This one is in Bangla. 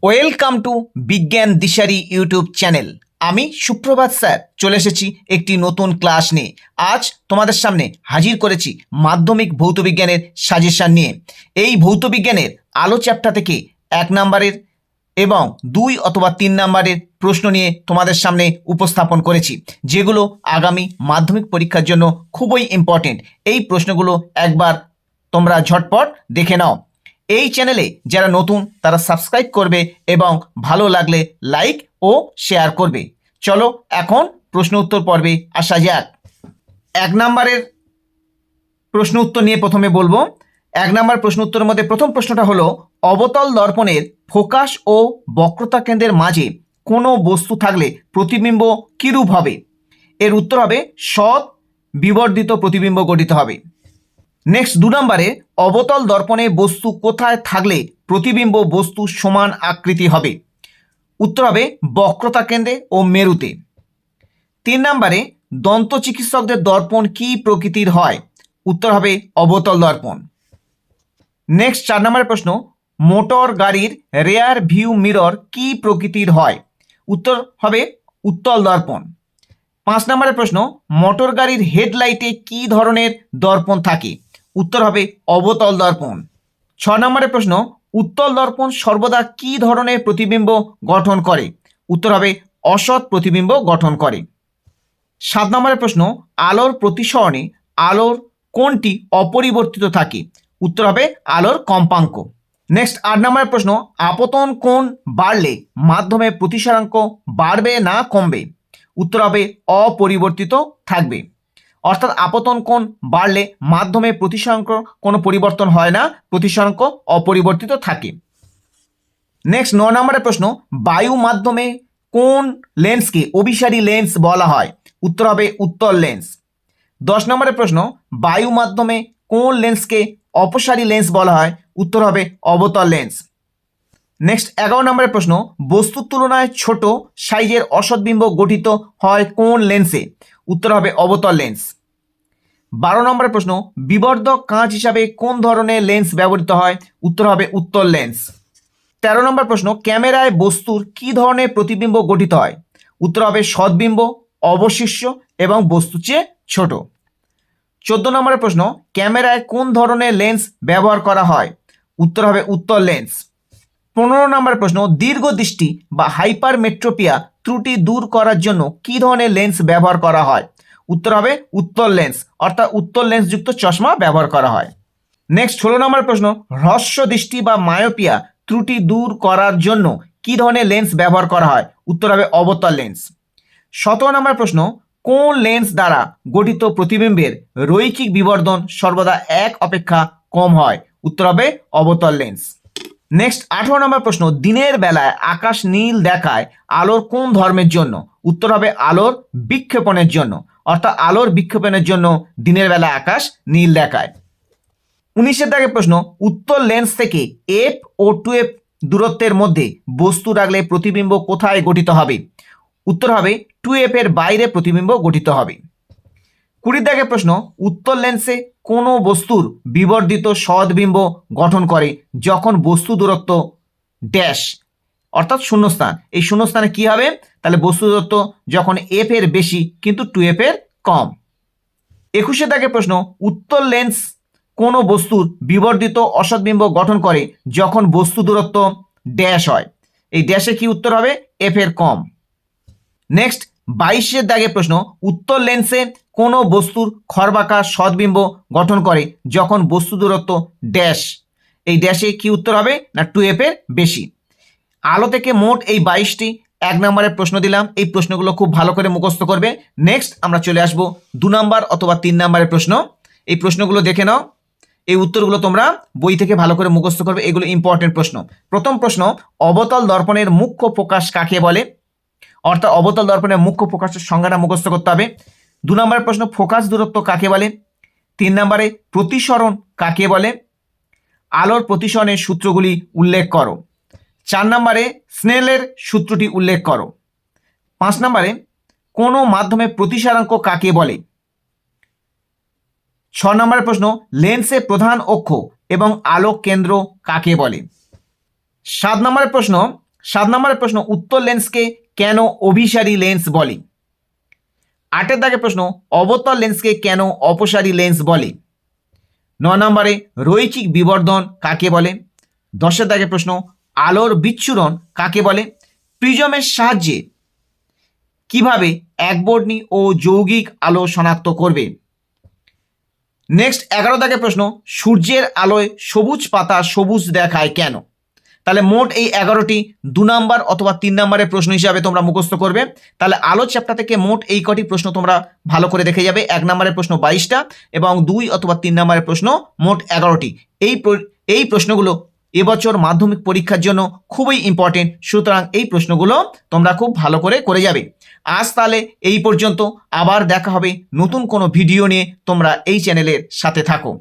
ওয়েলকাম টু বিজ্ঞান দিশারি ইউটিউব চ্যানেল। আমি সুপ্রভাত স্যার চলে এসেছি একটি নতুন ক্লাস নিয়ে। আজ তোমাদের সামনে হাজির করেছি মাধ্যমিক ভৌতবিজ্ঞানের সাজেশন নিয়ে। এই ভৌতবিজ্ঞানের আলো চ্যাপ্টার থেকে 1 নম্বরের এবং 2 অথবা 3 নম্বরের প্রশ্ন নিয়ে তোমাদের সামনে উপস্থাপন করেছি, যেগুলো আগামী মাধ্যমিক পরীক্ষার জন্য খুবই ইম্পর্টেন্ট। এই প্রশ্নগুলো একবার তোমরা ঝটপট দেখে নাও। এই চ্যানেলে যারা নতুন তারা সাবস্ক্রাইব করবে এবং ভালো লাগলে লাইক ও শেয়ার করবে। চলো এখন প্রশ্ন উত্তর পর্বে আসা যাক। 1 নম্বরের প্রশ্ন উত্তর নিয়ে প্রথমে বলবো। 1 নম্বর প্রশ্ন উত্তরের মধ্যে প্রথম প্রশ্নটা হলো, অবতল দর্পণের ফোকাস ও বক্রতা কেন্দ্রের মাঝে কোনো বস্তু থাকলে প্রতিবিম্ব কিরূপ হবে? এর উত্তর হবে সৎ বিবর্ধিত প্রতিবিম্ব গঠিত হবে। নেক্সট 2 নম্বরে, অবতল দর্পণে বস্তু কোথায় থাকলে প্রতিবিম্ব বস্তু সমান আকৃতি হবে? উত্তর হবে বক্রতা কেন্দ্রে ও মেরুতে। 3 নম্বরে, দন্ত চিকিৎসকদের দর্পণ কি প্রকৃতির হয়? উত্তর হবে অবতল দর্পণ। নেক্সট 4 নম্বরের প্রশ্ন, মোটর গাড়ির রেয়ার ভিউ মিরর কি প্রকৃতির হয়? উত্তর হবে উত্তল দর্পণ। 5 নম্বরের প্রশ্ন, মোটর গাড়ির হেডলাইটে কি ধরনের দর্পণ থাকে? উত্তর হবে অবতল দর্পণ। 6 নম্বরের প্রশ্ন, উত্তল দর্পণ সর্বদা কি ধরনের প্রতিবিম্ব গঠন করে? উত্তর হবে অসৎ প্রতিবিম্ব গঠন করে। 7 নম্বরের প্রশ্ন, আলোর প্রতিসরণে আলোর কোণটি অপরিবর্তিত থাকে? উত্তর হবে আলোর কম্পাঙ্ক। নেক্সট 8 নম্বরের প্রশ্ন, আপতন কোণ বাড়লে মাধ্যমে প্রতিসরাঙ্ক বাড়বে না কমবে? উত্তর হবে অপরিবর্তিত থাকবে। অর্থাৎ আপতন কোণ বাড়লে মাধ্যমে প্রতিসরাঙ্ক কোনো পরিবর্তন হয় না, প্রতিসরাঙ্ক অপরিবর্তিত থাকে। নেক্সট 9 নম্বরের প্রশ্ন, বায়ু মাধ্যমে কোন লেন্সকে অভিসারী লেন্স বলা হয়? উত্তর হবে উত্তল লেন্স। 10 নম্বরের প্রশ্ন, বায়ু মাধ্যমে কোন লেন্সকে অপসারী লেন্স বলা হয়? উত্তর হবে অবতল লেন্স। নেক্সট 11 নম্বরের প্রশ্ন, বস্তুর তুলনায় ছোট সাইজের অসৎবিম্ব গঠিত হয় কোন লেন্সে? উত্তর হবে অবতল লেন্স। 12 নম্বরের প্রশ্ন, বিবর্ধক কাঁচ হিসাবে কোন ধরনের লেন্স ব্যবহৃত হয়? উত্তর হবে উত্তল লেন্স। 13 নম্বর প্রশ্ন, ক্যামেরায় বস্তুর কি ধরনের প্রতিবিম্ব গঠিত হয়? উত্তর হবে সৎবিম্ব, অবশিষ্য এবং বস্তু চেয়ে ছোট। 14 নম্বরের প্রশ্ন, ক্যামেরায় কোন ধরনের লেন্স ব্যবহার করা হয়? উত্তর হবে উত্তল লেন্স। 15 নম্বর প্রশ্ন, দীর্ঘদৃষ্টি বা হাইপারমেট্রোপিয়া ত্রুটি দূর করার জন্য কি ধরনের লেন্স ব্যবহার করা হয়? উত্তর হবে উত্তল লেন্স, অর্থাৎ উত্তল লেন্স যুক্ত চশমা ব্যবহার করা হয়। নেক্সট 16 নম্বর প্রশ্ন, হ্রস্ব দৃষ্টি বা মায়োপিয়া ত্রুটি দূর করার জন্য কি ধরনের লেন্স ব্যবহার করা হয়? উত্তর হবে অবতল লেন্স। 17 নম্বর প্রশ্ন, কোন লেন্স দ্বারা গঠিত প্রতিবিম্বের রৈখিক বিবর্ধন সর্বদা 1 অপেক্ষা কম হয়? উত্তর হবে অবতল লেন্স। নেক্সট 18 নম্বর প্রশ্ন, দিনের বেলায় আকাশ নীল দেখায় আলোর কোন ধর্মের জন্য? উত্তর হবে আলোর বিক্ষেপণের জন্য, অর্থাৎ আলোর বিক্ষেপণের জন্য দিনের বেলায় আকাশ নীল দেখায়। 19 দাগের প্রশ্ন, উত্তল লেন্স থেকে এফ ও 2F দূরত্বের মধ্যে বস্তু রাখলে প্রতিবিম্ব কোথায় গঠিত হবে? উত্তর হবে 2F এর বাইরে প্রতিবিম্ব গঠিত হবে। 20 দাগের প্রশ্ন, উত্তল লেন্সে কোনো বস্তুর বিবর্ধিত সৎবিম্ব গঠন করে যখন বস্তু দূরত্ব ড্যাশ, অর্থাৎ শূন্যস্থান। এই শূন্যস্থানে কি হবে? তাহলে বস্তু দূরত্ব যখন এফ এর বেশি কিন্তু 2F এর কম। 21 দাগের প্রশ্ন, উত্তল লেন্স কোনো বস্তুর বিবর্ধিত অসৎবিম্ব গঠন করে যখন বস্তু দূরত্ব ড্যাশ হয়। এই ড্যাশে কি উত্তর হবে? এফ এর কম। নেক্সট 22 দাগের প্রশ্ন, উত্তল লেন্সে কোনো বস্তুর খরবাঁকা সৎবিম্ব গঠন করে যখন বস্তু দূরত্ব ড্যাশ। এই ড্যাশে কি উত্তর হবে? না 2F এর বেশি। আলো থেকে মোট এই 22টি 1 নম্বরের প্রশ্ন দিলাম। এই প্রশ্নগুলো খুব ভালো করে মুখস্থ করবে। নেক্সট আমরা চলে আসব 2 নম্বর অথবা 3 নম্বরের প্রশ্ন। এই প্রশ্নগুলো দেখে নাও, এই উত্তরগুলো তোমরা বই থেকে ভালো করে মুখস্থ করবে, এগুলো ইম্পর্টেন্ট প্রশ্ন। প্রথম প্রশ্ন, অবতল দর্পণের মুখ্য ফোকাস কাকে বলে? অর্থাৎ অবতল দর্পণের মুখ্য ফোকাসের সংজ্ঞাটা মুখস্থ করতে হবে। 2 নম্বরের প্রশ্ন, ফোকাস দূরত্ব কাকে বলে? 3 নম্বরে প্রতিসরণ কাকে বলে? আলোর প্রতিসরণের সূত্রগুলি উল্লেখ করো। 4 নম্বরে স্নেলের সূত্রটি উল্লেখ করো। 5 নম্বরে কোনো মাধ্যমে প্রতিসরাঙ্ক কাকে বলে? 6 নম্বরের প্রশ্ন, লেন্সের প্রধান অক্ষ এবং আলোক কেন্দ্র কাকে বলে? 7 নম্বরের প্রশ্ন, 7 নম্বরের প্রশ্ন, উত্তর লেন্সকে কেন অভিসারী লেন্স বলে? 8 দাগে প্রশ্ন, অবতল লেন্সকে কেন অপসারী লেন্স বলে? 9 নম্বরে রৈখিক বিবর্ধন কাকে বলে? 10 দাগে প্রশ্ন, আলোর বিচ্ছুরণ কাকে বলে? প্রিজমের সাহায্যে কিভাবে একবর্ণী ও যৌগিক আলো শনাক্ত করবে? নেক্সট 11 দাগে প্রশ্ন, সূর্যের আলোয় সবুজ পাতা সবুজ দেখায় কেন? তাহলে মোট এই 11টি 2 নাম্বার অথবা 3 নাম্বারের প্রশ্ন হিসাবে তোমরা মুখস্থ করবে। তাহলে আলো চ্যাপ্টার থেকে মোট এই কটি প্রশ্ন তোমরা ভালো করে দেখে যাবে। 1 নাম্বারের প্রশ্ন 22টা এবং 2 অথবা 3 নাম্বারের প্রশ্ন মোট 11টি। এই প্রশ্নগুলো এবছর মাধ্যমিক পরীক্ষার জন্য খুবই ইম্পর্টেন্ট, সুতরাং এই প্রশ্নগুলো তোমরা খুব ভালো করে যাবে। আজ তাহলে এই পর্যন্ত, আবার দেখা হবে নতুন কোনো ভিডিও নিয়ে। তোমরা এই চ্যানেলের সাথে থাকো।